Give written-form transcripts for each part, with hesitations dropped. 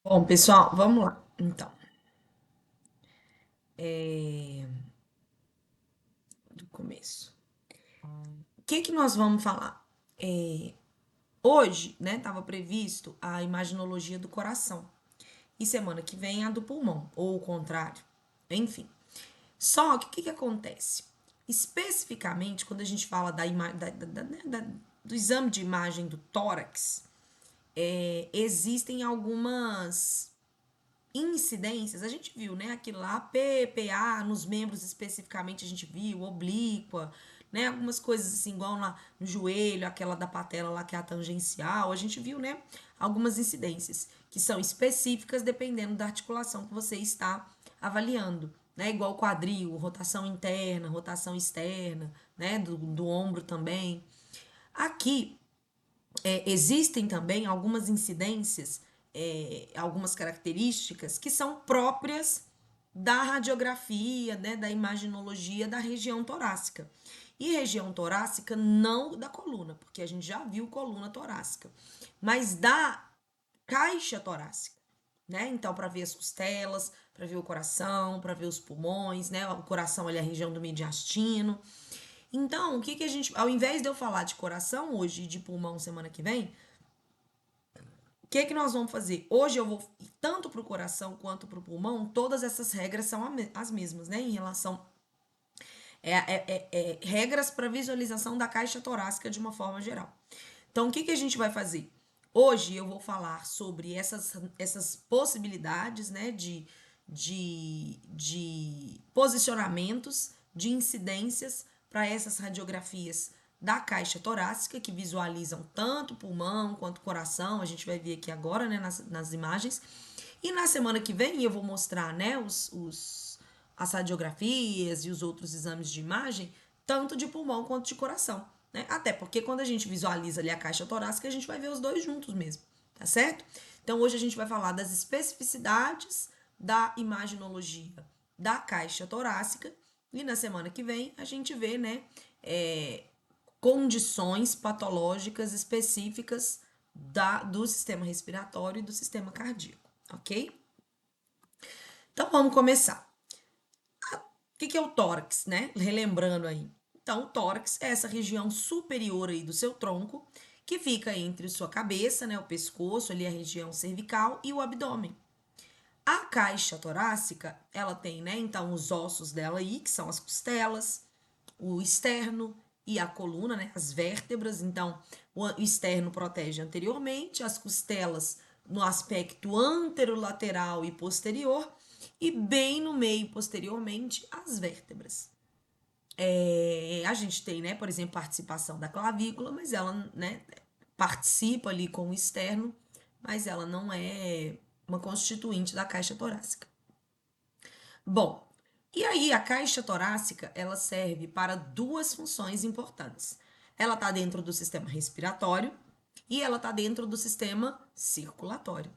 Bom, pessoal, vamos lá. Então, é, do começo. O que que nós vamos falar? É, hoje, né, estava previsto a imaginologia do coração. E semana que vem a do pulmão, ou o contrário. Enfim. Só que o que que acontece? Especificamente, quando a gente fala do exame de imagem do tórax, existem algumas incidências, a gente viu, né? Aquilo lá, PPA, nos membros especificamente a gente viu, oblíqua, né? Algumas coisas assim, igual lá no joelho, aquela da patela lá que é a tangencial, a gente viu, né? Algumas incidências que são específicas dependendo da articulação que você está avaliando, né? Igual quadril, rotação interna, rotação externa, né? Do ombro também. Aqui existem também algumas incidências, algumas características que são próprias da radiografia, né, da imaginologia da região torácica. E região torácica não da coluna, porque a gente já viu coluna torácica, mas da caixa torácica, né? Então, para ver as costelas, para ver o coração, para ver os pulmões, né? O coração ali é a região do mediastino. Então, o que que a gente, ao invés de eu falar de coração hoje e de pulmão semana que vem, o que que nós vamos fazer? Hoje eu vou, tanto para o coração quanto para o pulmão, todas essas regras são as mesmas, né? Em relação. Regras para visualização da caixa torácica de uma forma geral. Então, o que que a gente vai fazer? Hoje eu vou falar sobre essas possibilidades, né? De posicionamentos, de incidências para essas radiografias da caixa torácica, que visualizam tanto o pulmão quanto o coração. A gente vai ver aqui agora, né, nas imagens. E na semana que vem eu vou mostrar, né, as radiografias e os outros exames de imagem, tanto de pulmão quanto de coração. Né? Até porque quando a gente visualiza ali a caixa torácica, a gente vai ver os dois juntos mesmo, tá certo? Então hoje a gente vai falar das especificidades da imaginologia da caixa torácica e na semana que vem a gente vê, né, condições patológicas específicas do sistema respiratório e do sistema cardíaco, ok? Então vamos começar. O que é o tórax, né? Relembrando aí. Então, o tórax é essa região superior aí do seu tronco, que fica entre sua cabeça, né, o pescoço, ali a região cervical e o abdômen. A caixa torácica, ela tem, né, então os ossos dela aí, que são as costelas, o externo e a coluna, né, as vértebras. Então, o externo protege anteriormente, as costelas no aspecto anterolateral e posterior, e bem no meio, posteriormente, as vértebras. A gente tem, né, por exemplo, participação da clavícula, mas ela, né, participa ali com o externo, mas ela não é uma constituinte da caixa torácica. Bom, e aí a caixa torácica, ela serve para duas funções importantes. Ela está dentro do sistema respiratório e ela está dentro do sistema circulatório.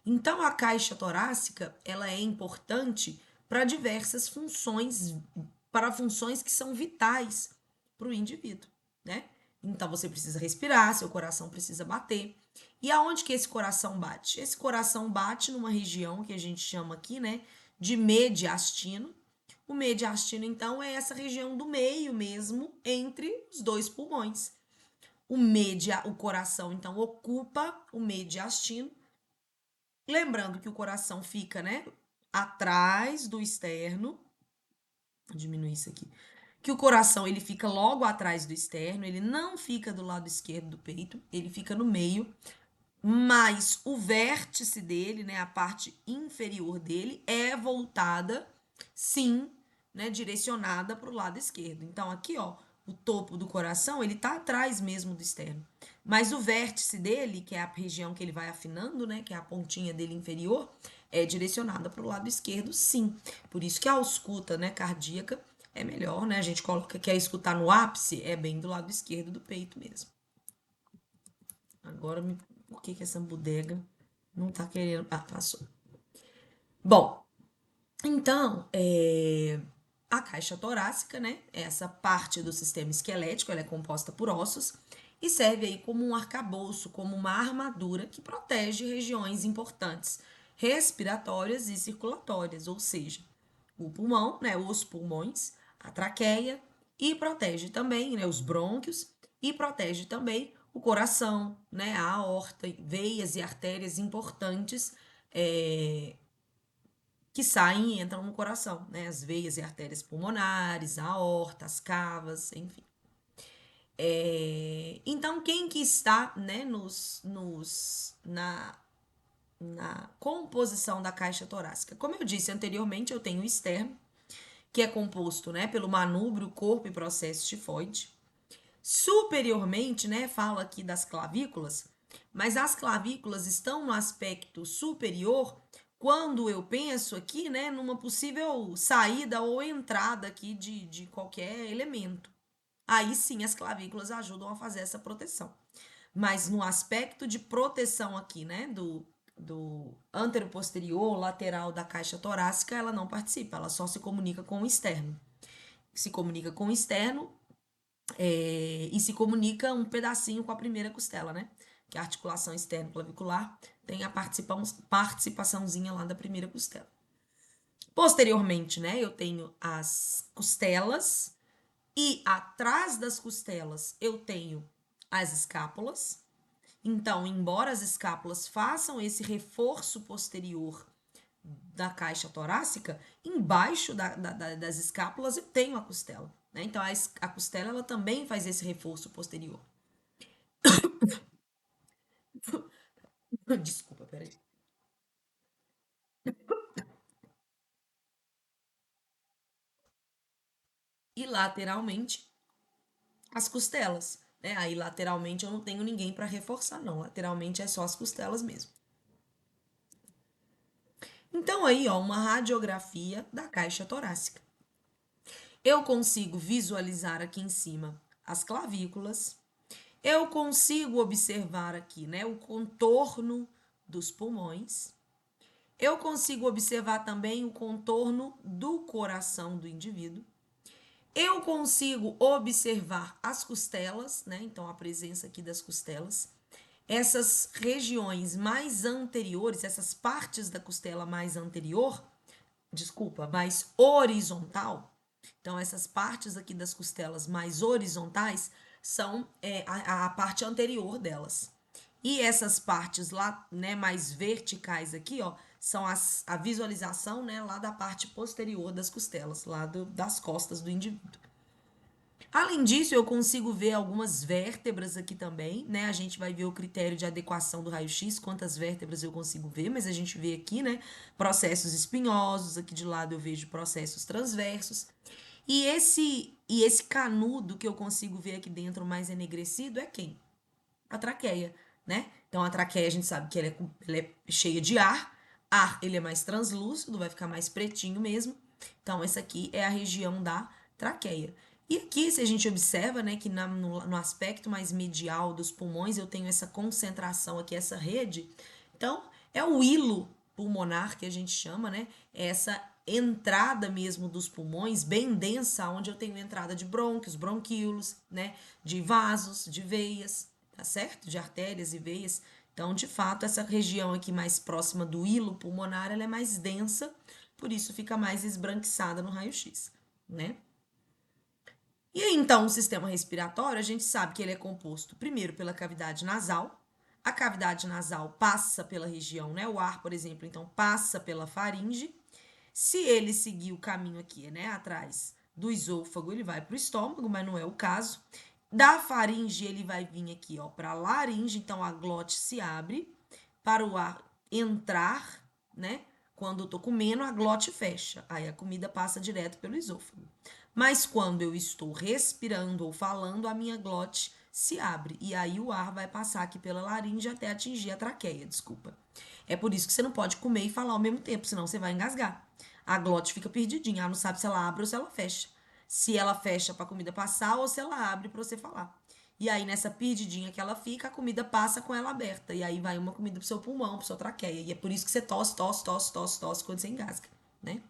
Então a caixa torácica, ela é importante para diversas funções, para funções que são vitais para o indivíduo, né? Então você precisa respirar, seu coração precisa bater. E aonde que esse coração bate? Esse coração bate numa região que a gente chama aqui, né, de mediastino. O mediastino, então, é essa região do meio mesmo, entre os dois pulmões. O coração, então, ocupa o mediastino. Lembrando que o coração fica, né, atrás do externo. Vou diminuir isso aqui. Que o coração, ele fica logo atrás do externo, ele não fica do lado esquerdo do peito, ele fica no meio, mas o vértice dele, né, a parte inferior dele, é voltada, sim, né, direcionada para o lado esquerdo. Então, aqui, ó, o topo do coração, ele tá atrás mesmo do externo. Mas o vértice dele, que é a região que ele vai afinando, né, que é a pontinha dele inferior, é direcionada para o lado esquerdo, sim. Por isso que a ausculta, né, cardíaca é melhor, né? A gente coloca que é escutar no ápice, é bem do lado esquerdo do peito mesmo. Agora, por que que essa bodega não tá querendo. Ah, passou. Bom, então, a caixa torácica, né? Essa parte do sistema esquelético, ela é composta por ossos e serve aí como um arcabouço, como uma armadura que protege regiões importantes. respiratórias e circulatórias, ou seja, o pulmão, né, os pulmões, a traqueia, e protege também, né, os brônquios, e protege também o coração, né, a aorta, veias e artérias importantes que saem e entram no coração, né, as veias e artérias pulmonares, a aorta, as cavas, enfim. Então, quem que está, né, na composição da caixa torácica? Como eu disse anteriormente, eu tenho o externo, que é composto, né, pelo manúbrio, corpo e processo tifoide. Superiormente, né, fala aqui das clavículas, mas as clavículas estão no aspecto superior quando eu penso aqui, né, numa possível saída ou entrada aqui de qualquer elemento. Aí sim as clavículas ajudam a fazer essa proteção. Mas no aspecto de proteção aqui, né, do anteroposterior, lateral da caixa torácica, ela não participa, ela só se comunica com o externo. Se comunica com o externo e se comunica um pedacinho com a primeira costela, né? Que é a articulação externo clavicular tem a participaçãozinha lá da primeira costela. Posteriormente, né, eu tenho as costelas e atrás das costelas eu tenho as escápulas. Então, embora as escápulas façam esse reforço posterior da caixa torácica, embaixo das escápulas eu tenho a costela. Né? Então, a costela ela também faz esse reforço posterior. Desculpa, peraí. E lateralmente, as costelas. Né? Aí, lateralmente, eu não tenho ninguém para reforçar, não. Lateralmente é só as costelas mesmo. Então, aí, ó, uma radiografia da caixa torácica. Eu consigo visualizar aqui em cima as clavículas. Eu consigo observar aqui, né, o contorno dos pulmões. Eu consigo observar também o contorno do coração do indivíduo. Eu consigo observar as costelas, né? Então, a presença aqui das costelas. Essas regiões mais anteriores, essas partes da costela mais anterior, desculpa, mais horizontal. Então, essas partes aqui das costelas mais horizontais são a parte anterior delas. E essas partes lá, né, mais verticais aqui, ó, são a visualização, né, lá da parte posterior das costelas, lá das costas do indivíduo. Além disso, eu consigo ver algumas vértebras aqui também, né? A gente vai ver o critério de adequação do raio-x, quantas vértebras eu consigo ver, mas a gente vê aqui, né, processos espinhosos, aqui de lado eu vejo processos transversos. E esse canudo que eu consigo ver aqui dentro mais enegrecido é quem? A traqueia, né? Então a traqueia a gente sabe que ela é cheia de ar ele é mais translúcido, vai ficar mais pretinho mesmo. Então essa aqui é a região da traqueia. E aqui, se a gente observa, né, que no aspecto mais medial dos pulmões eu tenho essa concentração aqui, essa rede. Então, é o hilo pulmonar que a gente chama, né? É essa entrada mesmo dos pulmões bem densa, onde eu tenho entrada de brônquios, bronquíolos, né? De vasos, de veias, tá certo? De artérias e veias. Então, de fato, essa região aqui mais próxima do hilo pulmonar, ela é mais densa, por isso fica mais esbranquiçada no raio-x, né? E aí, então, o sistema respiratório, a gente sabe que ele é composto primeiro pela cavidade nasal. A cavidade nasal passa pela região, né? O ar, por exemplo, então passa pela faringe. Se ele seguir o caminho aqui, né, atrás do esôfago, ele vai para o estômago, mas não é o caso. Da faringe, ele vai vir aqui, ó, para a laringe, então a glote se abre para o ar entrar, né? Quando eu tô comendo, a glote fecha. Aí a comida passa direto pelo esôfago. Mas quando eu estou respirando ou falando, a minha glote se abre. E aí o ar vai passar aqui pela laringe até atingir a traqueia, desculpa. É por isso que você não pode comer e falar ao mesmo tempo, senão você vai engasgar. A glote fica perdidinha, ela não sabe se ela abre ou se ela fecha. Se ela fecha para a comida passar ou se ela abre para você falar. E aí, nessa perdidinha que ela fica, a comida passa com ela aberta. E aí vai uma comida pro seu pulmão, pro sua traqueia. E é por isso que você tosse, tosse, tosse, tosse, tosse quando você engasga, né?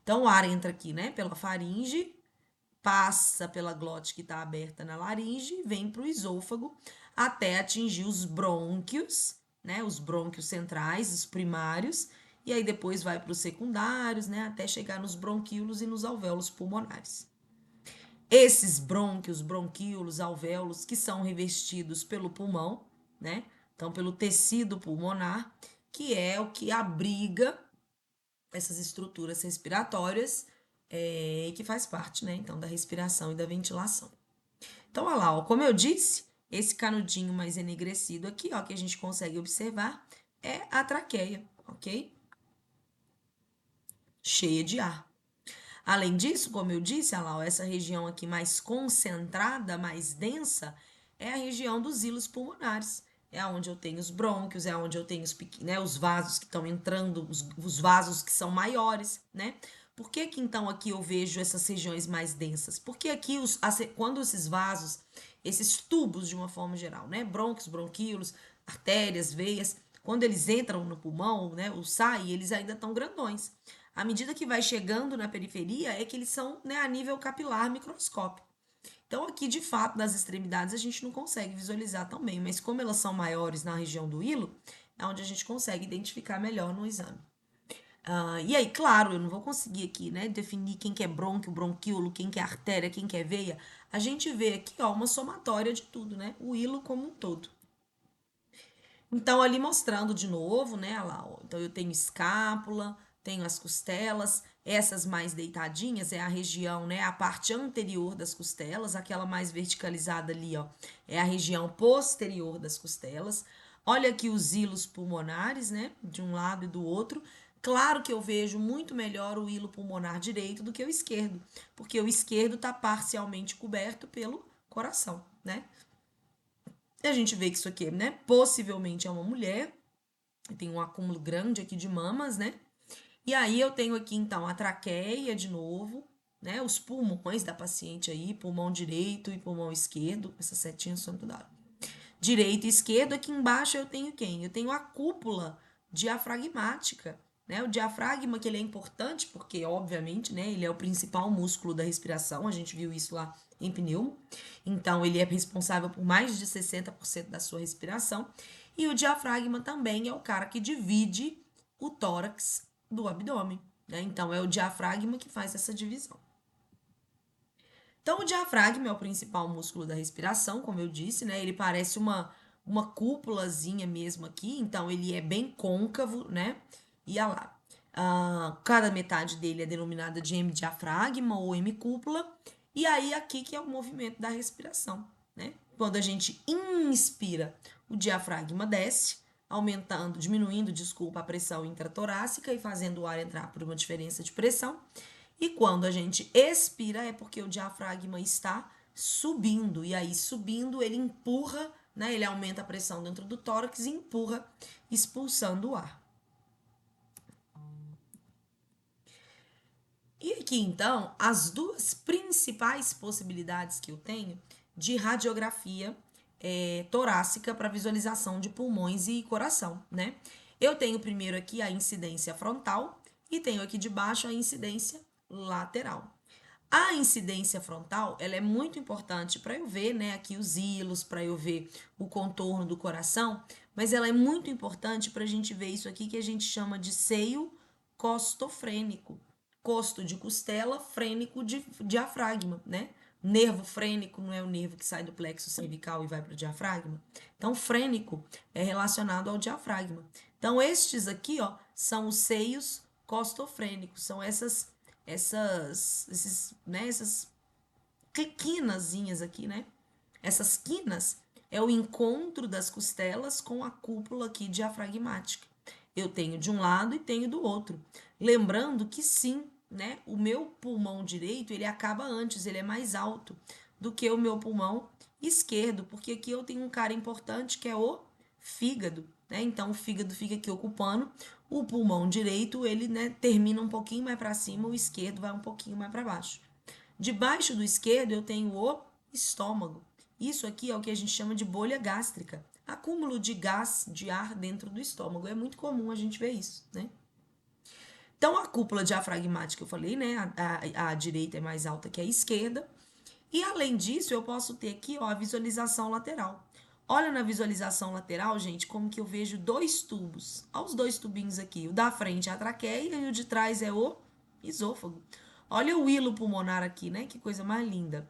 Então, o ar entra aqui, né, pela faringe, passa pela glote que está aberta na laringe, vem para o esôfago até atingir os brônquios, né? Os brônquios centrais, os primários, e aí depois vai para os secundários, né, até chegar nos bronquíolos e nos alvéolos pulmonares. Esses brônquios, bronquíolos, alvéolos, que são revestidos pelo pulmão, né, então pelo tecido pulmonar, que é o que abriga essas estruturas respiratórias, que faz parte, né, então, da respiração e da ventilação. Então, olha lá, ó, como eu disse, esse canudinho mais enegrecido aqui, ó, que a gente consegue observar, é a traqueia, ok? Cheia de ar. Além disso, como eu disse, olha lá, ó, essa região aqui mais concentrada, mais densa, é a região dos hilos pulmonares. É onde eu tenho os brônquios, é onde eu tenho os vasos que estão entrando, os vasos que são maiores, né? Por que que então aqui eu vejo essas regiões mais densas? Porque aqui, quando esses vasos, esses tubos de uma forma geral, né? Brônquios, bronquíolos, artérias, veias, quando eles entram no pulmão, né? Ou saem, eles ainda estão grandões. À medida que vai chegando na periferia, é que eles são, né, a nível capilar microscópico. Então, aqui, de fato, nas extremidades, a gente não consegue visualizar tão bem, mas como elas são maiores na região do hilo, é onde a gente consegue identificar melhor no exame. E aí, claro, eu não vou conseguir aqui, né, definir quem que é brônquio, bronquíolo, quem que é artéria, quem que é veia. A gente vê aqui, ó, uma somatória de tudo, né, o hilo como um todo. Então, ali mostrando de novo, né, lá, ó, então eu tenho escápula, tenho as costelas, essas mais deitadinhas é a região, né, a parte anterior das costelas, aquela mais verticalizada ali, ó, é a região posterior das costelas. Olha aqui os hilos pulmonares, né, de um lado e do outro. Claro que eu vejo muito melhor o hilo pulmonar direito do que o esquerdo, porque o esquerdo está parcialmente coberto pelo coração, né? E a gente vê que isso aqui, né, possivelmente é uma mulher, tem um acúmulo grande aqui de mamas, né? E aí eu tenho aqui então a traqueia de novo, né? Os pulmões da paciente aí, pulmão direito e pulmão esquerdo, essas setinhas são tudo direito e esquerdo. Aqui embaixo eu tenho quem? Eu tenho a cúpula diafragmática, né? O diafragma, que ele é importante porque, obviamente, né, ele é o principal músculo da respiração, a gente viu isso lá em pneumo. Então, ele é responsável por mais de 60% da sua respiração. E o diafragma também é o cara que divide o tórax do abdômen, né? Então, é o diafragma que faz essa divisão. Então, o diafragma é o principal músculo da respiração, como eu disse, né? Ele parece uma cúpulazinha mesmo aqui, então ele é bem côncavo, né? E olha lá, cada metade dele é denominada de hemidiafragma ou hemicúpula, e aí aqui que é o movimento da respiração, né? Quando a gente inspira, o diafragma desce, aumentando, diminuindo, desculpa, a pressão intratorácica e fazendo o ar entrar por uma diferença de pressão. E quando a gente expira, é porque o diafragma está subindo. E aí, subindo, ele empurra, né? Ele aumenta a pressão dentro do tórax e empurra, expulsando o ar. E aqui, então, as duas principais possibilidades que eu tenho de radiografia torácica para visualização de pulmões e coração, né? Eu tenho primeiro aqui a incidência frontal e tenho aqui de baixo a incidência lateral. A incidência frontal, ela é muito importante para eu ver, né, aqui os hilos, para eu ver o contorno do coração, mas ela é muito importante para a gente ver isso aqui que a gente chama de seio costofrênico. Costo de costela, frênico de diafragma, né? Nervo frênico não é o nervo que sai do plexo cervical e vai para o diafragma? Então, frênico é relacionado ao diafragma. Então, estes aqui, ó, são os seios costofrênicos, são essas quinazinhas aqui, né? Essas quinas é o encontro das costelas com a cúpula aqui diafragmática. Eu tenho de um lado e tenho do outro. Lembrando que sim, né? O meu pulmão direito, ele acaba antes, ele é mais alto do que o meu pulmão esquerdo, porque aqui eu tenho um cara importante que é o fígado, né? Então o fígado fica aqui ocupando o pulmão direito, ele, né, termina um pouquinho mais para cima, o esquerdo vai um pouquinho mais para baixo. Debaixo do esquerdo eu tenho o estômago. Isso aqui é o que a gente chama de bolha gástrica. Acúmulo de gás, de ar dentro do estômago. É muito comum a gente ver isso, né? Então, a cúpula diafragmática, eu falei, né? A direita é mais alta que a esquerda. E, além disso, eu posso ter aqui, ó, a visualização lateral. Olha na visualização lateral, gente, como que eu vejo dois tubos. Olha os dois tubinhos aqui. O da frente é a traqueia e o de trás é o esôfago. Olha o hilo pulmonar aqui, né? Que coisa mais linda.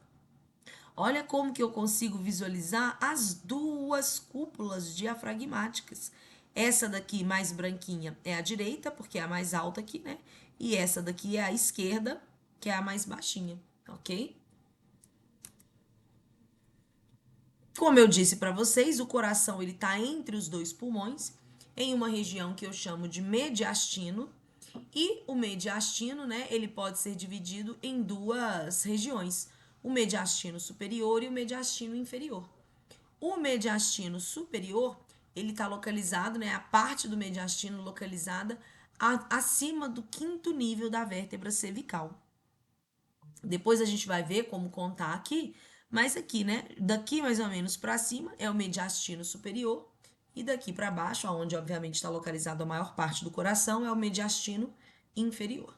Olha como que eu consigo visualizar as duas cúpulas diafragmáticas. Essa daqui mais branquinha é a direita, porque é a mais alta aqui, né? E essa daqui é a esquerda, que é a mais baixinha, ok? Como eu disse para vocês, o coração ele está entre os dois pulmões, em uma região que eu chamo de mediastino, e o mediastino, né, ele pode ser dividido em duas regiões, o mediastino superior e o mediastino inferior. O mediastino superior, ele está localizado, né, a parte do mediastino localizada acima do quinto nível da vértebra cervical. Depois a gente vai ver como contar aqui, mas aqui, né, daqui mais ou menos para cima é o mediastino superior e daqui para baixo, onde obviamente está localizado a maior parte do coração, é o mediastino inferior.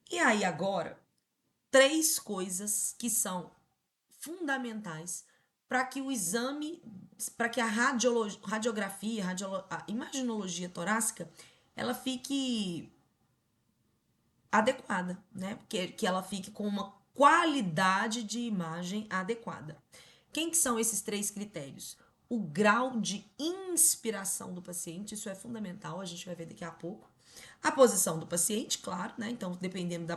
E aí agora, três coisas que são fundamentais para que o exame, para que a radiografia, a imaginologia torácica, ela fique adequada, né? Que ela fique com uma qualidade de imagem adequada. Quem que são esses três critérios? O grau de inspiração do paciente, isso é fundamental, a gente vai ver daqui a pouco. A posição do paciente, claro, né? Então, dependendo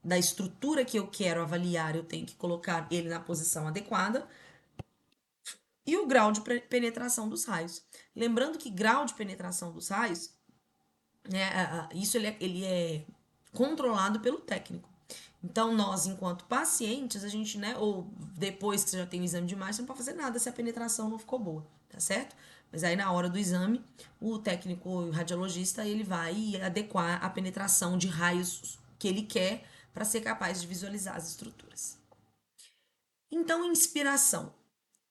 da estrutura que eu quero avaliar, eu tenho que colocar ele na posição adequada. E o grau de penetração dos raios. Lembrando que grau de penetração dos raios, né, isso ele é controlado pelo técnico. Então, nós, enquanto pacientes, a gente, né, ou depois que você já tem o exame de imagem, você não pode fazer nada se a penetração não ficou boa, tá certo? Mas aí, na hora do exame, o técnico, o radiologista, ele vai adequar a penetração de raios que ele quer para ser capaz de visualizar as estruturas. Então, inspiração.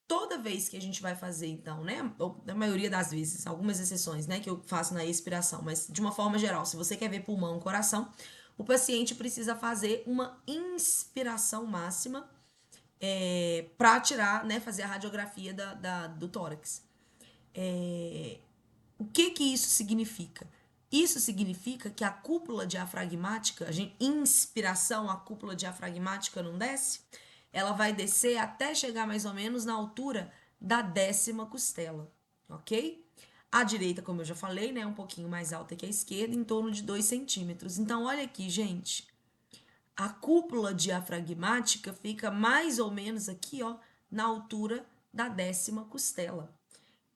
Toda vez que a gente vai fazer, então, né? Ou, na maioria das vezes, algumas exceções, né? Que eu faço na expiração, mas de uma forma geral, se você quer ver pulmão, coração, o paciente precisa fazer uma inspiração máxima para tirar, né? Fazer a radiografia do tórax. O que que isso significa? Isso significa que a cúpula diafragmática, inspiração, a cúpula diafragmática não desce, ela vai descer até chegar mais ou menos na altura da 10ª costela, ok? A direita, como eu já falei, né, é um pouquinho mais alta que a esquerda, em torno de 2 centímetros. Então, olha aqui, gente. A cúpula diafragmática fica mais ou menos aqui, ó, na altura da 10ª costela.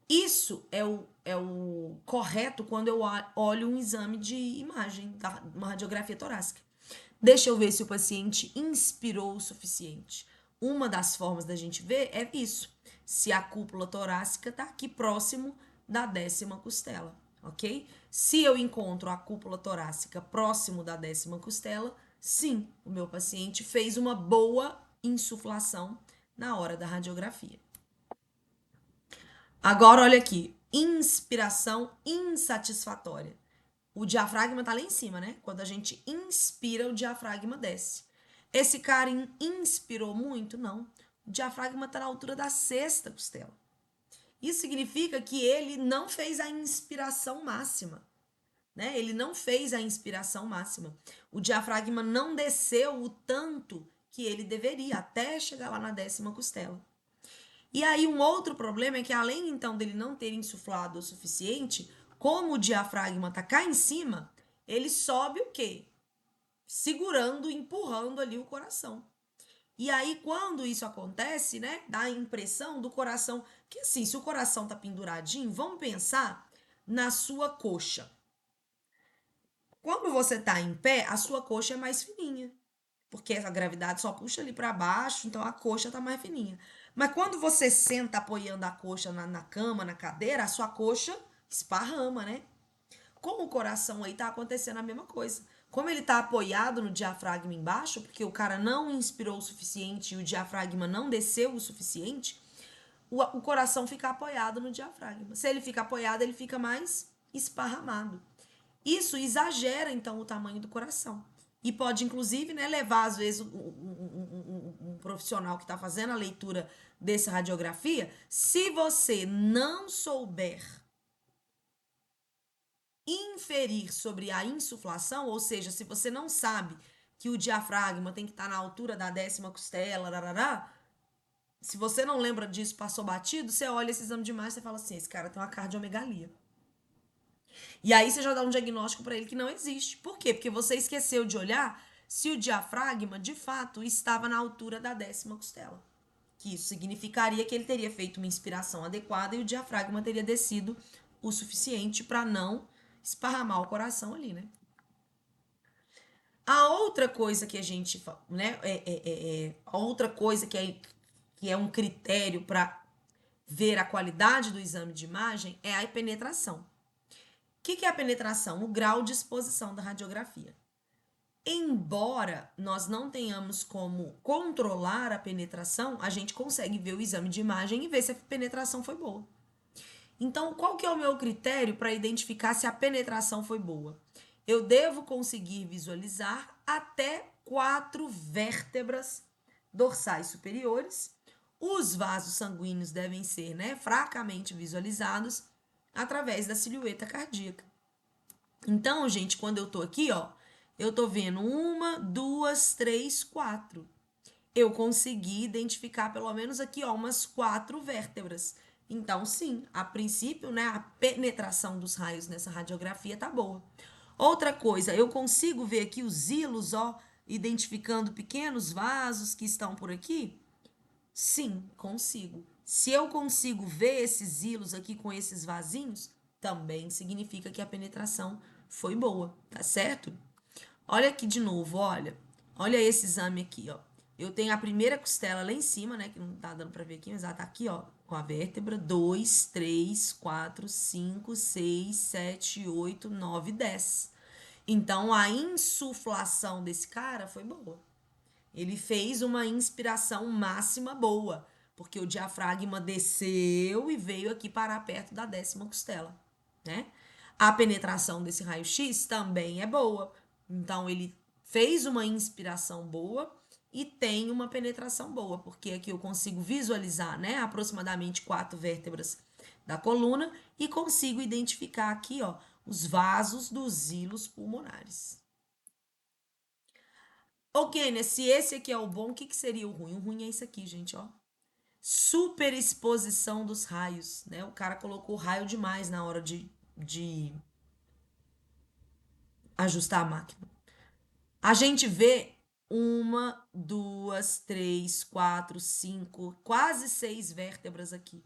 Isso é o correto quando eu olho um exame de imagem, uma radiografia torácica. Deixa eu ver se o paciente inspirou o suficiente. Uma das formas da gente ver é isso. Se a cúpula torácica está aqui próximo da 10ª costela, ok? Se eu encontro a cúpula torácica próximo da 10ª costela, sim, o meu paciente fez uma boa insuflação na hora da radiografia. Agora, olha aqui. Inspiração insatisfatória. O diafragma tá lá em cima, né? Quando a gente inspira, o diafragma desce. Esse cara inspirou muito? Não. O diafragma tá na altura da 6ª costela. Isso significa que ele não fez a inspiração máxima, né? Ele não fez a inspiração máxima. O diafragma não desceu o tanto que ele deveria, até chegar lá na 10ª costela. E aí um outro problema é que além então dele não ter insuflado o suficiente, como o diafragma tá cá em cima, ele sobe o quê? Segurando, empurrando ali o coração. E aí quando isso acontece, né, dá a impressão do coração, que assim, se o coração tá penduradinho, vamos pensar na sua coxa. Quando você tá em pé, a sua coxa é mais fininha, porque a gravidade só puxa ali para baixo, então a coxa tá mais fininha. Mas quando você senta apoiando a coxa na cama, na cadeira, a sua coxa esparrama, né? Com o coração aí tá acontecendo a mesma coisa. Como ele tá apoiado no diafragma embaixo, porque o cara não inspirou o suficiente e o diafragma não desceu o suficiente, o coração fica apoiado no diafragma. Se ele fica apoiado, ele fica mais esparramado. Isso exagera, então, o tamanho do coração. E pode, inclusive, né, levar, às vezes, um profissional que está fazendo a leitura dessa radiografia, se você não souber inferir sobre a insuflação, ou seja, se você não sabe que o diafragma tem que estar na altura da 10ª costela, rarará, se você não lembra disso, passou batido, você olha esse exame de imagem e fala assim, esse cara tem uma cardiomegalia. E aí você já dá um diagnóstico para ele que não existe. Por quê? Porque você esqueceu de olhar se o diafragma, de fato, estava na altura da 10ª costela. Que isso significaria que ele teria feito uma inspiração adequada e o diafragma teria descido o suficiente para não esparramar o coração ali, né? A outra coisa que a gente, né, a outra coisa que é um critério para ver a qualidade do exame de imagem é a penetração. O que é a penetração? O grau de exposição da radiografia. Embora nós não tenhamos como controlar a penetração, a gente consegue ver o exame de imagem e ver se a penetração foi boa. Então, qual que é o meu critério para identificar se a penetração foi boa? Eu devo conseguir visualizar até 4 vértebras dorsais superiores. Os vasos sanguíneos devem ser, né, fracamente visualizados através da silhueta cardíaca. Então, gente, quando eu tô aqui, ó, eu tô vendo 1, 2, 3, 4. Eu consegui identificar pelo menos aqui, ó, umas 4 vértebras. Então, sim, a princípio, né, a penetração dos raios nessa radiografia tá boa. Outra coisa, eu consigo ver aqui os hilos, ó, identificando pequenos vasos que estão por aqui? Sim, consigo. Se eu consigo ver esses hilos aqui com esses vasinhos, também significa que a penetração foi boa, tá certo? Olha aqui de novo, olha. Olha esse exame aqui, ó. Eu tenho a primeira costela lá em cima, né? Que não tá dando pra ver aqui, mas ela tá aqui, ó. Com a vértebra. 2, 3, 4, 5, 6, 7, 8, 9, 10. Então, a insuflação desse cara foi boa. Ele fez uma inspiração máxima boa, porque o diafragma desceu e veio aqui parar perto da 10ª costela, né? A penetração desse raio-x também é boa. Então, ele fez uma inspiração boa e tem uma penetração boa, porque aqui eu consigo visualizar, né, aproximadamente 4 vértebras da coluna e consigo identificar aqui, ó, os vasos dos hilos pulmonares. Ok, né? Se esse aqui é o bom, o que seria o ruim? O ruim é isso aqui, gente, ó. Superexposição dos raios, né? O cara colocou raio demais na hora de ajustar a máquina. A gente vê 1, 2, 3, 4, 5, quase 6 vértebras aqui.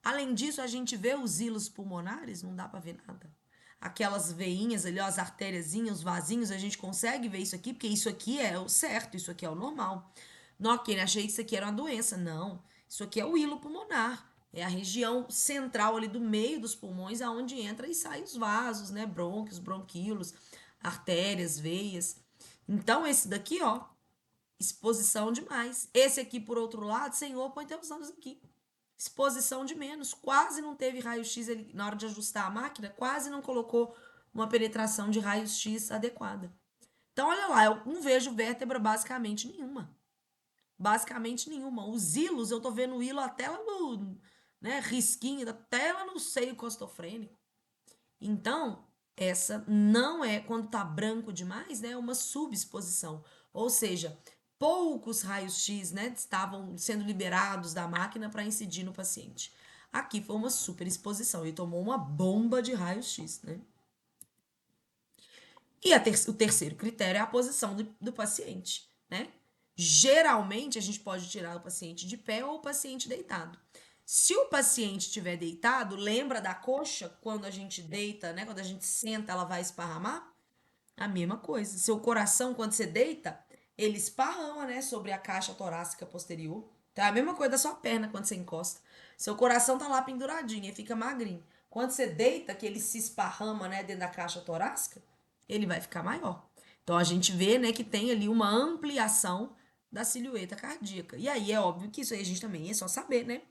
Além disso, a gente vê os hilos pulmonares, não dá para ver nada. Aquelas veinhas ali, ó, as artériazinhas, os vasinhos, a gente consegue ver isso aqui, porque isso aqui é o certo, isso aqui é o normal. Não, ok, achei que isso aqui era uma doença. Não, isso aqui é o hilo pulmonar. É a região central ali do meio dos pulmões, aonde entra e sai os vasos, né? Brônquios, bronquíolos, artérias, veias. Então, esse daqui, ó, exposição demais. Esse aqui, por outro lado, senhor, põe até os anos aqui. Exposição de menos. Quase não teve raio-x na hora de ajustar a máquina, quase não colocou uma penetração de raio-x adequada. Então, olha lá, eu não vejo vértebra basicamente nenhuma. Basicamente nenhuma. Os hilos, eu tô vendo o hilo até lá no, né, risquinho, até lá no seio costofrênico. Então, essa não é, quando tá branco demais, né, uma subexposição. Ou seja, poucos raios-x, né, estavam sendo liberados da máquina para incidir no paciente. Aqui foi uma superexposição, ele tomou uma bomba de raios-x, né? E o terceiro critério é a posição do paciente, né? Geralmente, a gente pode tirar o paciente de pé ou o paciente deitado. Se o paciente estiver deitado, lembra da coxa? Quando a gente deita, né? Quando a gente senta, ela vai esparramar? A mesma coisa. Seu coração, quando você deita, ele esparrama, né? Sobre a caixa torácica posterior. Então, é a mesma coisa da sua perna quando você encosta. Seu coração tá lá penduradinho e fica magrinho. Quando você deita, que ele se esparrama, né? Dentro da caixa torácica, ele vai ficar maior. Então, a gente vê, né? Que tem ali uma ampliação da silhueta cardíaca. E aí, é óbvio que isso aí a gente também é só saber, né?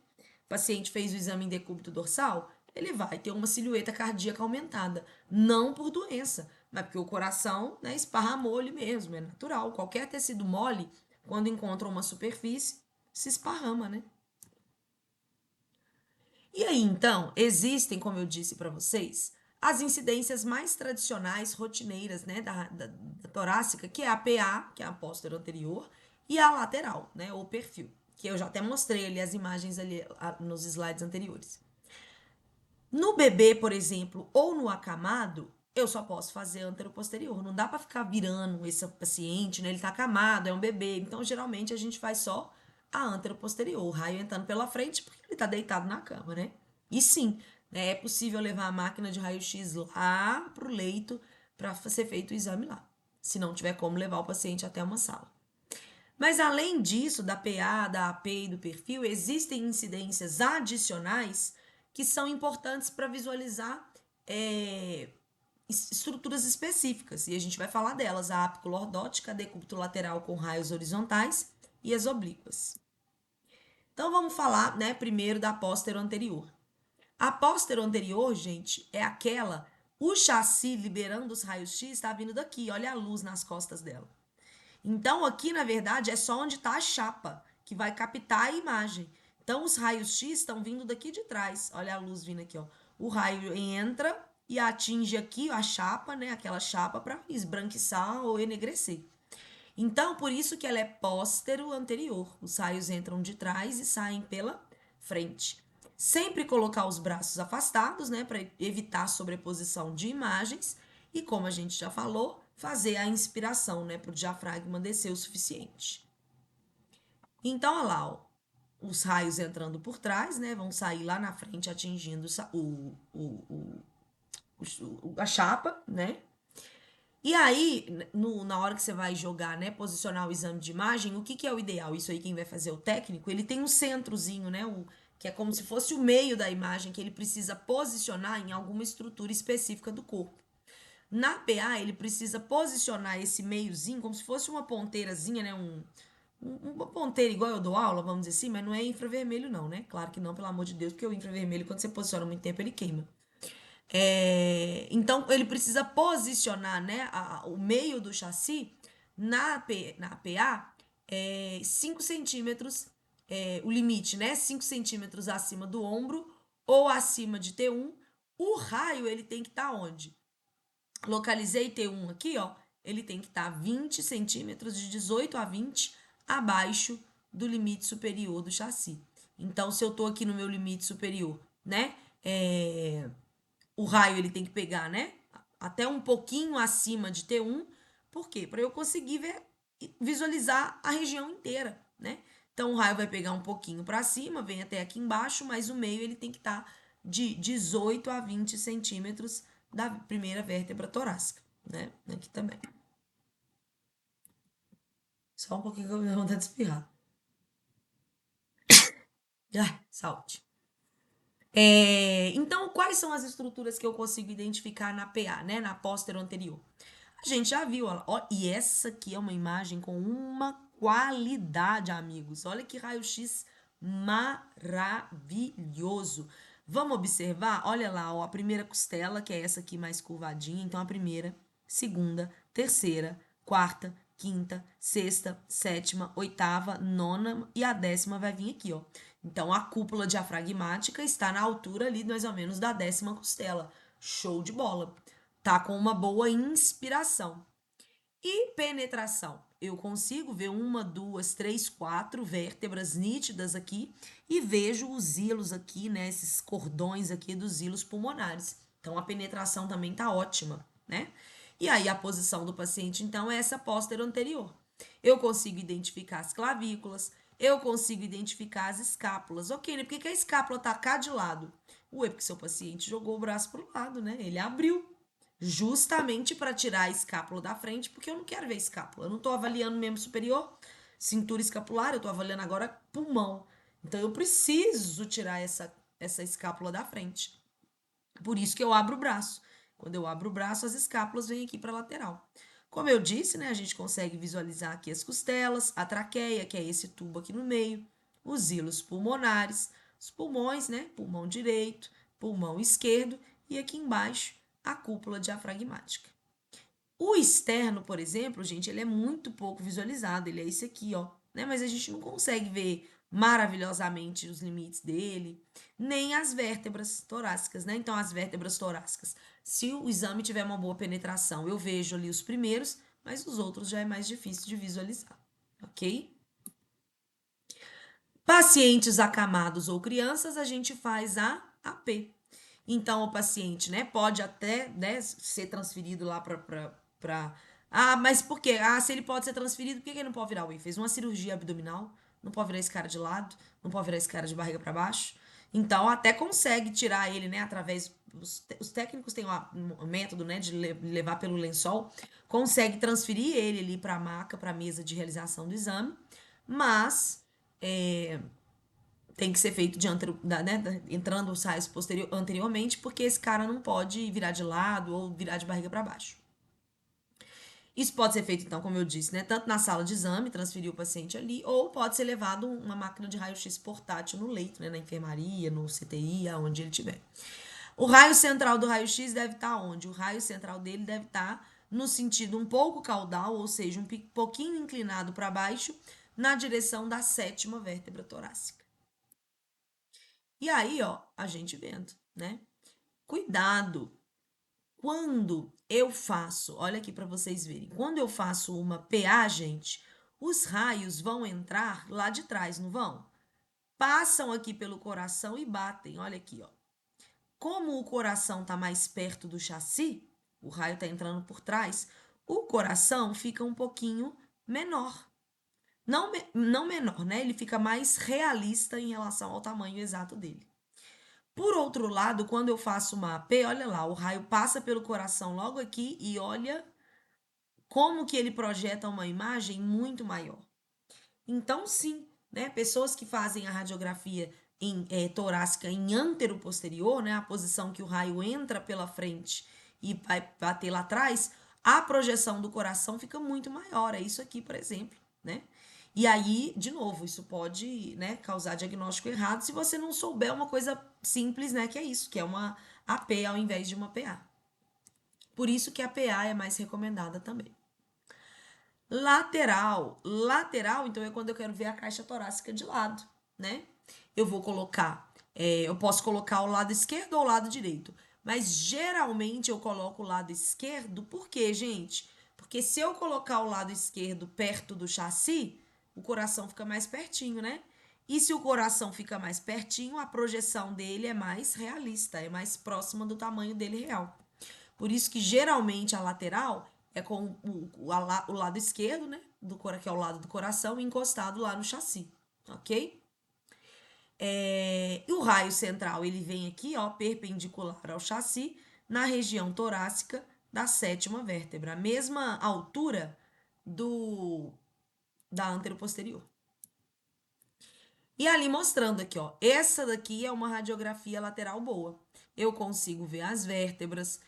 O paciente fez o exame em decúbito dorsal, ele vai ter uma silhueta cardíaca aumentada. Não por doença, mas porque o coração, né, esparramou ele mesmo. É natural. Qualquer tecido mole, quando encontra uma superfície, se esparrama, né? E aí, então, existem, como eu disse para vocês, as incidências mais tradicionais, rotineiras, né, da torácica, que é a PA, que é a póstero anterior, e a lateral, né, ou perfil, que eu já até mostrei ali as imagens ali nos slides anteriores. No bebê, por exemplo, ou no acamado, eu só posso fazer anteroposterior. Não dá para ficar virando esse paciente, né? Ele tá acamado, é um bebê. Então, geralmente, a gente faz só a anteroposterior, o raio entrando pela frente, porque ele tá deitado na cama, né? E sim, né, é possível levar a máquina de raio-x lá pro leito para ser feito o exame lá. Se não tiver como levar o paciente até uma sala. Mas além disso, da PA, da AP e do perfil, existem incidências adicionais que são importantes para visualizar estruturas específicas. E a gente vai falar delas: a apicolordótica, a decúbito lateral com raios horizontais e as oblíquas. Então vamos falar, né, primeiro da póstero anterior. A póstero anterior, gente, é aquela, o chassi liberando os raios-x está vindo daqui, olha a luz nas costas dela. Então, aqui, na verdade, é só onde está a chapa, que vai captar a imagem. Então, os raios-x estão vindo daqui de trás. Olha a luz vindo aqui, ó. O raio entra e atinge aqui a chapa, né? Aquela chapa para esbranquiçar ou enegrecer. Então, por isso que ela é póstero anterior. Os raios entram de trás e saem pela frente. Sempre colocar os braços afastados, né, para evitar a sobreposição de imagens. E como a gente já falou, fazer a inspiração, né, para o diafragma descer o suficiente. Então, olha lá, ó, os raios entrando por trás, né, vão sair lá na frente atingindo a chapa, né? E aí, na hora que você vai jogar, né, posicionar o exame de imagem, o que é o ideal? Isso aí quem vai fazer é o técnico, ele tem um centrozinho, né, que é como se fosse o meio da imagem que ele precisa posicionar em alguma estrutura específica do corpo. Na PA, ele precisa posicionar esse meiozinho como se fosse uma ponteirazinha, né, uma ponteira igual eu dou aula, vamos dizer assim, mas não é infravermelho não, né? Claro que não, pelo amor de Deus, porque o infravermelho, quando você posiciona muito tempo, ele queima. Então, ele precisa posicionar, né, o meio do chassi na PA 5 centímetros, o limite, né? 5 centímetros acima do ombro ou acima de T1. O raio, ele tem que estar onde? Localizei T1 aqui, ó. Ele tem que estar 20 centímetros, de 18 a 20, abaixo do limite superior do chassi. Então, se eu tô aqui no meu limite superior, né? O raio ele tem que pegar, né? Até um pouquinho acima de T1. Por quê? Para eu conseguir visualizar a região inteira, né? Então o raio vai pegar um pouquinho para cima, vem até aqui embaixo, mas o meio ele tem que estar de 18 a 20 centímetros da primeira vértebra torácica, né? Aqui também. Só um pouquinho que eu me dou vontade de espirrar. Saúde. Então, quais são as estruturas que eu consigo identificar na PA, né? Na póstero anterior? A gente já viu, ó, e essa aqui é uma imagem com uma qualidade, amigos. Olha que raio-x maravilhoso. Vamos observar? Olha lá, ó, a primeira costela, que é essa aqui mais curvadinha. Então, a primeira, segunda, terceira, quarta, quinta, sexta, sétima, oitava, nona e a 10ª vai vir aqui, ó. Então, a cúpula diafragmática está na altura ali, mais ou menos, da 10ª costela. Show de bola. Tá com uma boa inspiração. E penetração? Eu consigo ver 1, 2, 3, 4 vértebras nítidas aqui e vejo os hilos aqui, né? Esses cordões aqui dos hilos pulmonares. Então, a penetração também tá ótima, né? E aí, a posição do paciente, então, é essa póstero anterior. Eu consigo identificar as clavículas, eu consigo identificar as escápulas. Ok, né? Por que a escápula tá cá de lado? Ué, porque seu paciente jogou o braço pro lado, né? Ele abriu justamente para tirar a escápula da frente, porque eu não quero ver a escápula. Eu não estou avaliando o membro superior, cintura escapular, eu estou avaliando agora pulmão. Então eu preciso tirar essa escápula da frente. Por isso que eu abro o braço. Quando eu abro o braço, as escápulas vêm aqui para a lateral. Como eu disse, né, a gente consegue visualizar aqui as costelas, a traqueia, que é esse tubo aqui no meio, os hilos pulmonares, os pulmões, né, pulmão direito, pulmão esquerdo e aqui embaixo a cúpula diafragmática. O externo, por exemplo, gente, ele é muito pouco visualizado, ele é esse aqui, ó, né? Mas a gente não consegue ver maravilhosamente os limites dele, nem as vértebras torácicas, né? Então, as vértebras torácicas, se o exame tiver uma boa penetração, eu vejo ali os primeiros, mas os outros já é mais difícil de visualizar, ok? Pacientes acamados ou crianças, a gente faz a AP. Então, o paciente, né, pode até, né, ser transferido lá para. Ah, mas por quê? Ah, se ele pode ser transferido, por que ele não pode virar o Fez uma cirurgia abdominal, não pode virar esse cara de lado, não pode virar esse cara de barriga para baixo. Então, até consegue tirar ele, né, através. Os técnicos têm um método, né, de levar pelo lençol, consegue transferir ele ali para a maca, para a mesa de realização do exame, mas. Tem que ser feito de né, entrando os raios anteriormente, porque esse cara não pode virar de lado ou virar de barriga para baixo. Isso pode ser feito, então, como eu disse, né, tanto na sala de exame, transferir o paciente ali, ou pode ser levado uma máquina de raio-x portátil no leito, né, na enfermaria, no CTI, aonde ele estiver. O raio central do raio-x deve estar onde? O raio central dele deve estar no sentido um pouco caudal, ou seja, um pouquinho inclinado para baixo, na direção da 7ª vértebra torácica. E aí, ó, a gente vendo, né? Cuidado. Quando eu faço, olha aqui para vocês verem. Quando eu faço uma PA, gente, os raios vão entrar lá de trás, não vão? Passam aqui pelo coração e batem. Olha aqui, ó. Como o coração tá mais perto do chassi, o raio tá entrando por trás, o coração fica um pouquinho menor. Não menor, né? Ele fica mais realista em relação ao tamanho exato dele. Por outro lado, quando eu faço uma AP, olha lá, o raio passa pelo coração logo aqui e olha como que ele projeta uma imagem muito maior. Então, sim, né? Pessoas que fazem a radiografia torácica em antero-posterior, né? A posição que o raio entra pela frente e vai bater lá atrás, a projeção do coração fica muito maior. É isso aqui, por exemplo, né? E aí, de novo, isso pode, né, causar diagnóstico errado se você não souber uma coisa simples, né, que é isso, que é uma AP ao invés de uma PA. Por isso que a PA é mais recomendada também. Lateral. Lateral, então, é quando eu quero ver a caixa torácica de lado, né? Eu vou colocar, eu posso colocar o lado esquerdo ou o lado direito, mas geralmente eu coloco o lado esquerdo, por quê, gente? Porque se eu colocar o lado esquerdo perto do chassi, o coração fica mais pertinho, né? E se o coração fica mais pertinho, a projeção dele é mais realista, é mais próxima do tamanho dele real. Por isso que geralmente a lateral é com o lado esquerdo, né? Que é o lado do coração, encostado lá no chassi, ok? E o raio central ele vem aqui, ó, perpendicular ao chassi, na região torácica da 7ª vértebra, a mesma altura da anteroposterior. E ali mostrando aqui, ó, essa daqui é uma radiografia lateral boa. Eu consigo ver as vértebras,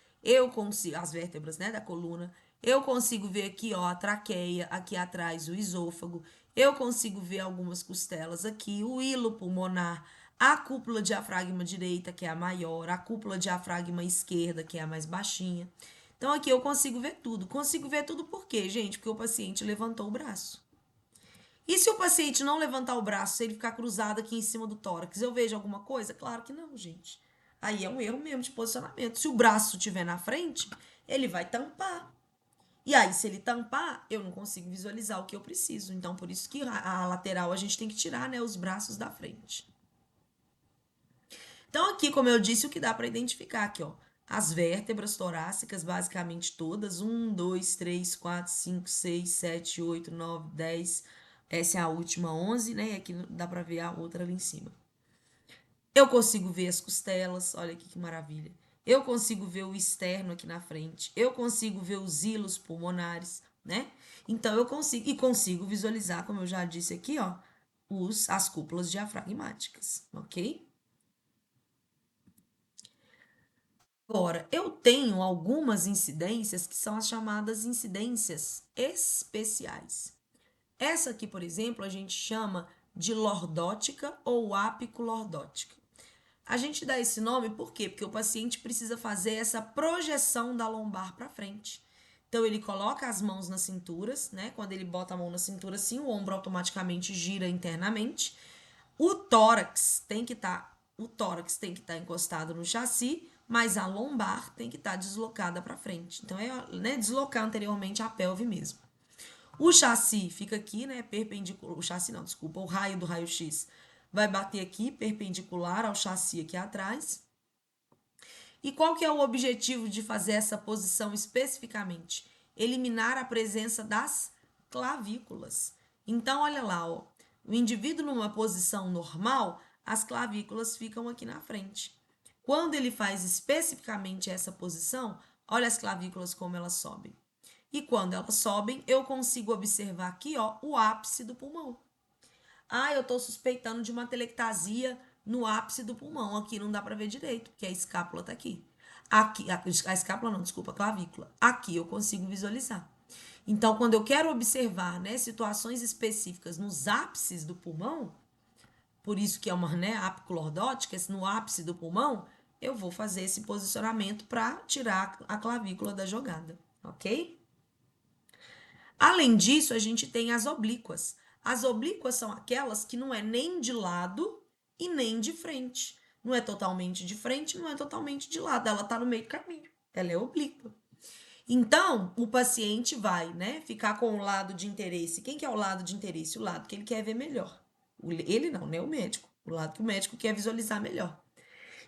as vértebras, né, da coluna. Eu consigo ver aqui, ó, a traqueia, aqui atrás o esôfago. Eu consigo ver algumas costelas aqui, o hilo pulmonar, a cúpula diafragma direita, que é a maior, a cúpula diafragma esquerda, que é a mais baixinha. Então aqui eu consigo ver tudo. Consigo ver tudo por quê, gente? Porque o paciente levantou o braço. E se o paciente não levantar o braço, se ele ficar cruzado aqui em cima do tórax, eu vejo alguma coisa? Claro que não, gente. Aí é um erro mesmo de posicionamento. Se o braço estiver na frente, ele vai tampar. E aí, se ele tampar, eu não consigo visualizar o que eu preciso. Então, por isso que a lateral a gente tem que tirar, né, os braços da frente. Então, aqui, como eu disse, o que dá para identificar aqui, ó. As vértebras torácicas, basicamente todas. 1, 2, 3, 4, 5, 6, 7, 8, 9, 10. Essa é a última, 11, né? E aqui dá para ver a outra ali em cima. Eu consigo ver as costelas, olha aqui que maravilha. Eu consigo ver o externo aqui na frente. Eu consigo ver os hilos pulmonares, né? Então, eu consigo visualizar, como eu já disse aqui, ó, as cúpulas diafragmáticas, ok? Agora, eu tenho algumas incidências que são as chamadas incidências especiais. Essa aqui, por exemplo, a gente chama de lordótica ou apiculordótica. A gente dá esse nome por quê? Porque o paciente precisa fazer essa projeção da lombar para frente. Então, ele coloca as mãos nas cinturas, né? Quando ele bota a mão na cintura assim, o ombro automaticamente gira internamente. O tórax tem que estar encostado no chassi, mas a lombar tem que estar deslocada para frente. Então, né, deslocar anteriormente a pelve mesmo. O chassi fica aqui, né, perpendicular, o chassi não, desculpa, o raio do raio-x vai bater aqui, perpendicular ao chassi aqui atrás. E qual que é o objetivo de fazer essa posição especificamente? Eliminar a presença das clavículas. Então, olha lá, ó, o indivíduo numa posição normal, as clavículas ficam aqui na frente. Quando ele faz especificamente essa posição, olha as clavículas como elas sobem. E quando elas sobem, eu consigo observar aqui, ó, o ápice do pulmão. Ah, eu estou suspeitando de uma telectasia no ápice do pulmão. Aqui não dá para ver direito, porque a escápula está aqui. Aqui, a escápula não, desculpa, a clavícula. Aqui eu consigo visualizar. Então, quando eu quero observar, né, situações específicas nos ápices do pulmão, por isso que é uma, né, apiclordótica, no ápice do pulmão, eu vou fazer esse posicionamento para tirar a clavícula da jogada, ok? Além disso, a gente tem as oblíquas. As oblíquas são aquelas que não é nem de lado e nem de frente. Não é totalmente de frente, não é totalmente de lado. Ela está no meio do caminho. Ela é oblíqua. Então, o paciente vai, né, ficar com o lado de interesse. Quem que é o lado de interesse? O lado que ele quer ver melhor. Ele não, né? O médico. O lado que o médico quer visualizar melhor.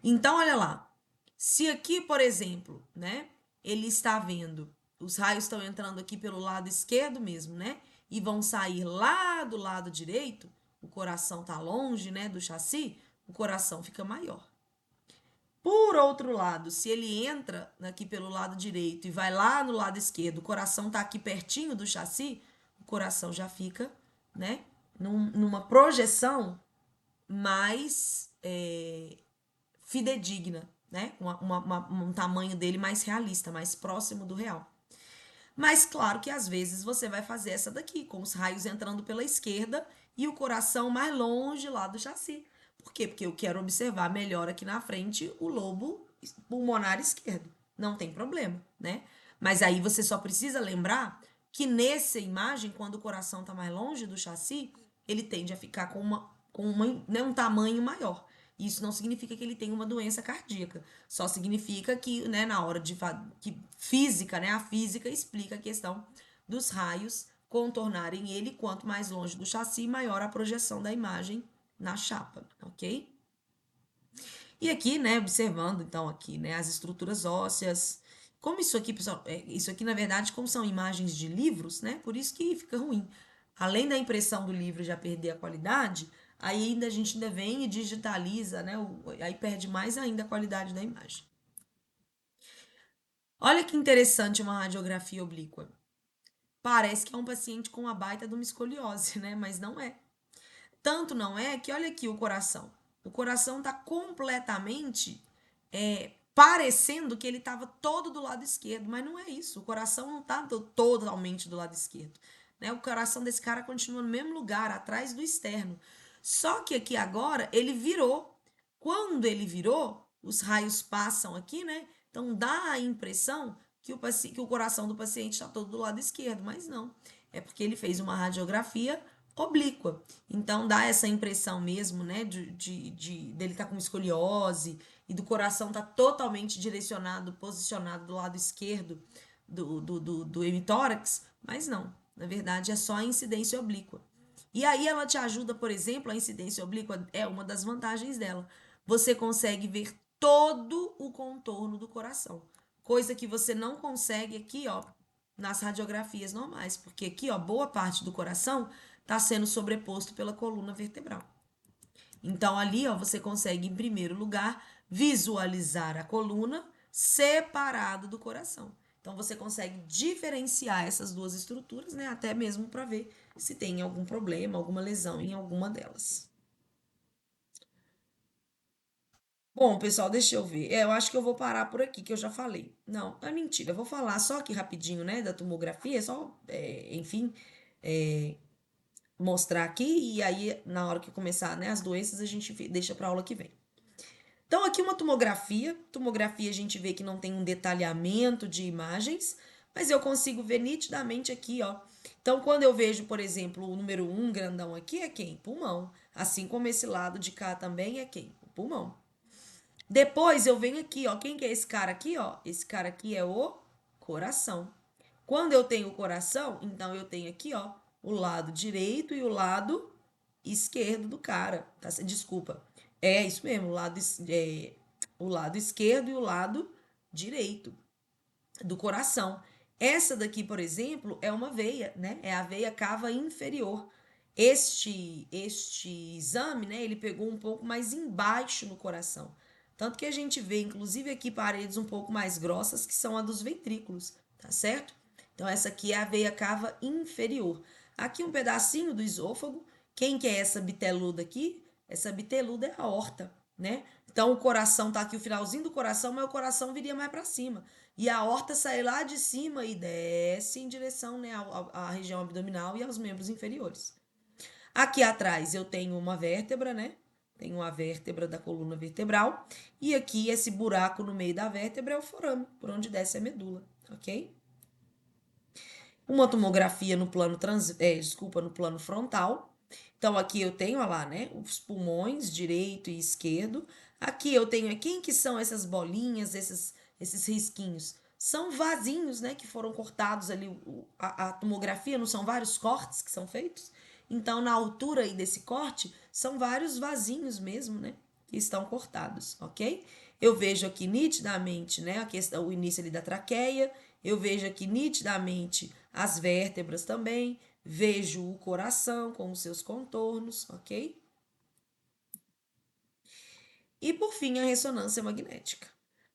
Então, olha lá. Se aqui, por exemplo, né, ele está vendo, os raios estão entrando aqui pelo lado esquerdo mesmo, né? E vão sair lá do lado direito, o coração tá longe, né, do chassi, o coração fica maior. Por outro lado, se ele entra aqui pelo lado direito e vai lá no lado esquerdo, o coração tá aqui pertinho do chassi, o coração já fica, né, numa projeção mais fidedigna, né? Um tamanho dele mais realista, mais próximo do real. Mas claro que às vezes você vai fazer essa daqui, com os raios entrando pela esquerda e o coração mais longe lá do chassi. Por quê? Porque eu quero observar melhor aqui na frente o lobo pulmonar esquerdo. Não tem problema, né? Mas aí você só precisa lembrar que nessa imagem, quando o coração está mais longe do chassi, ele tende a ficar né, um tamanho maior. Isso não significa que ele tem uma doença cardíaca. Só significa que, né, na hora de que física, né, a física explica a questão dos raios contornarem ele, quanto mais longe do chassi, maior a projeção da imagem na chapa, ok? E aqui, né, observando então aqui, né, as estruturas ósseas. Como isso aqui, pessoal, isso aqui na verdade, como são imagens de livros, né, por isso que fica ruim. Além da impressão do livro já perder a qualidade, aí ainda a gente ainda vem e digitaliza, né, aí perde mais ainda a qualidade da imagem. Olha que interessante uma radiografia oblíqua. Parece que é um paciente com uma baita de uma escoliose, né, mas não é. Tanto não é que, olha aqui o coração. O coração está completamente parecendo que ele estava todo do lado esquerdo, mas não é isso. O coração não está totalmente do lado esquerdo. Né? O coração desse cara continua no mesmo lugar, atrás do externo. Só que aqui agora ele virou. Quando ele virou, os raios passam aqui, né? Então dá a impressão que o coração do paciente está todo do lado esquerdo, mas não. É porque ele fez uma radiografia oblíqua. Então dá essa impressão mesmo, né, dele estar com escoliose e do coração estar totalmente direcionado, posicionado do lado esquerdo do hemitórax, mas não. Na verdade, é só a incidência oblíqua. E aí ela te ajuda, por exemplo, a incidência oblíqua é uma das vantagens dela. Você consegue ver todo o contorno do coração, coisa que você não consegue aqui, ó, nas radiografias normais, porque aqui, ó, boa parte do coração está sendo sobreposto pela coluna vertebral. Então, ali, ó, você consegue, em primeiro lugar, visualizar a coluna separada do coração. Então, você consegue diferenciar essas duas estruturas, né? Até mesmo para ver se tem algum problema, alguma lesão em alguma delas. Bom, pessoal, deixa eu ver. Eu acho que eu vou parar por aqui, que eu já falei. Não, é mentira. Eu vou falar só aqui rapidinho, né, da tomografia, só, enfim, é, mostrar aqui e aí na hora que começar, né, as doenças a gente deixa para aula que vem. Então aqui uma tomografia a gente vê que não tem um detalhamento de imagens, Mas eu consigo ver nitidamente aqui, ó. Então, quando eu vejo, por exemplo, o número 1 grandão aqui é quem? Pulmão. Assim como esse lado de cá também é quem? O pulmão. Depois eu venho aqui, ó. Quem que é esse cara aqui, ó? Esse cara aqui é o coração. Quando eu tenho o coração, então eu tenho aqui, ó, o lado direito e o lado esquerdo do cara. Tá? Desculpa. É isso mesmo, o lado esquerdo e o lado direito do coração. Essa daqui, por exemplo, é uma veia, né? É a veia cava inferior. Este exame, né, ele pegou um pouco mais embaixo no coração. Tanto que a gente vê, inclusive, aqui paredes um pouco mais grossas, que são a dos ventrículos, tá certo? Então, essa aqui é a veia cava inferior. Aqui um pedacinho do esôfago. Quem que é essa biteluda aqui? Essa biteluda é a aorta, né? Então, o coração tá aqui, o finalzinho do coração, mas o coração viria mais para cima. E a aorta sai lá de cima e desce em direção, né, à região abdominal e aos membros inferiores. Aqui atrás eu tenho uma vértebra, né? Tenho uma vértebra da coluna vertebral. E aqui esse buraco no meio da vértebra é o forame, por onde desce a medula, ok? Uma tomografia no plano no plano frontal. Então aqui eu tenho, olha lá, né, os pulmões direito e esquerdo. Aqui eu tenho quem que são essas bolinhas, esses risquinhos? São vasinhos, né, que foram cortados ali. A tomografia não são vários cortes que são feitos? Então, na altura aí desse corte, são vários vasinhos mesmo, né, que estão cortados, ok? Eu vejo aqui nitidamente, né, a questão, o início ali da traqueia. Eu vejo aqui nitidamente as vértebras também. Vejo o coração com os seus contornos, ok? E por fim, a ressonância magnética.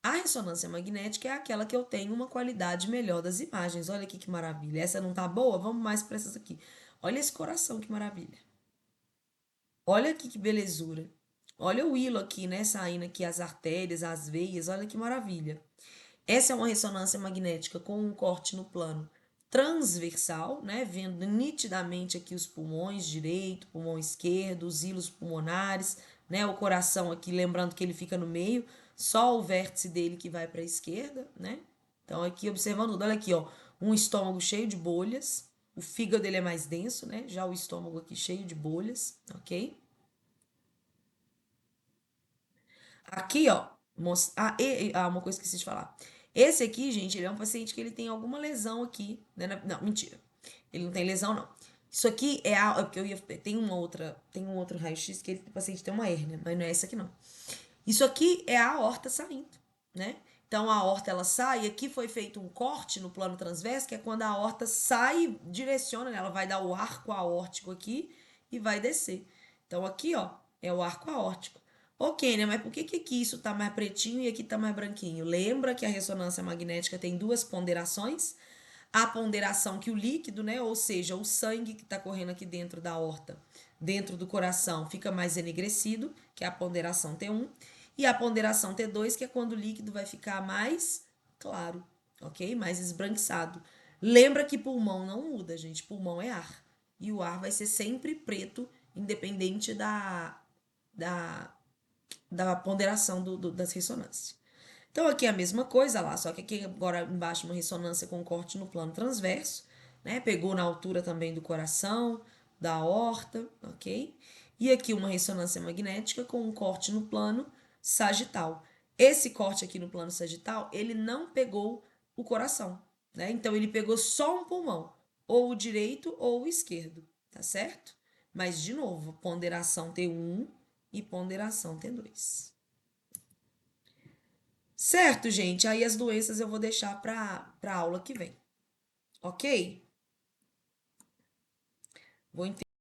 A ressonância magnética é aquela que eu tenho uma qualidade melhor das imagens. Olha aqui que maravilha. Essa não tá boa? Vamos mais para essas aqui. Olha esse coração, que maravilha. Olha aqui que belezura. Olha o hilo aqui, né? Saindo aqui as artérias, as veias. Olha que maravilha. Essa é uma ressonância magnética com um corte no plano transversal, né? Vendo nitidamente aqui os pulmões direito, pulmão esquerdo, os hilos pulmonares, né? O coração aqui, lembrando que ele fica no meio, só o vértice dele que vai para a esquerda, né? Então aqui observando tudo, olha aqui, ó, um estômago cheio de bolhas, o fígado dele é mais denso, né? Já o estômago aqui cheio de bolhas, ok? Aqui, ó, uma coisa que esqueci de falar. Esse aqui, gente, ele é um paciente que ele tem alguma lesão aqui, né? Não, mentira. Ele não tem lesão, não. Isso aqui é porque eu ia, tem um outro raio-x que o paciente tem uma hérnia, mas não é esse aqui não. Isso aqui é a aorta saindo, né? Então a aorta ela sai, e aqui foi feito um corte no plano transverso, que é quando a aorta sai, direciona, né? Ela vai dar o arco aórtico aqui e vai descer. Então aqui, ó, é o arco aórtico. Ok, né? Mas por que aqui isso tá mais pretinho e aqui tá mais branquinho? Lembra que a ressonância magnética tem duas ponderações? A ponderação que o líquido, né? Ou seja, o sangue que tá correndo aqui dentro da aorta, dentro do coração, fica mais enegrecido, que é a ponderação T1. E a ponderação T2, que é quando o líquido vai ficar mais claro, ok? Mais esbranquiçado. Lembra que pulmão não muda, gente. Pulmão é ar. E o ar vai ser sempre preto, independente da, da ponderação das ressonâncias. Então, aqui é a mesma coisa lá, só que aqui agora embaixo uma ressonância com corte no plano transverso, né? Pegou na altura também do coração, da aorta, ok? E aqui uma ressonância magnética com um corte no plano sagital. Esse corte aqui no plano sagital, ele não pegou o coração, né? Então, ele pegou só um pulmão, ou o direito ou o esquerdo, tá certo? Mas, de novo, ponderação T1 e ponderação T2. Certo, gente? Aí as doenças eu vou deixar para aula que vem, ok? Vou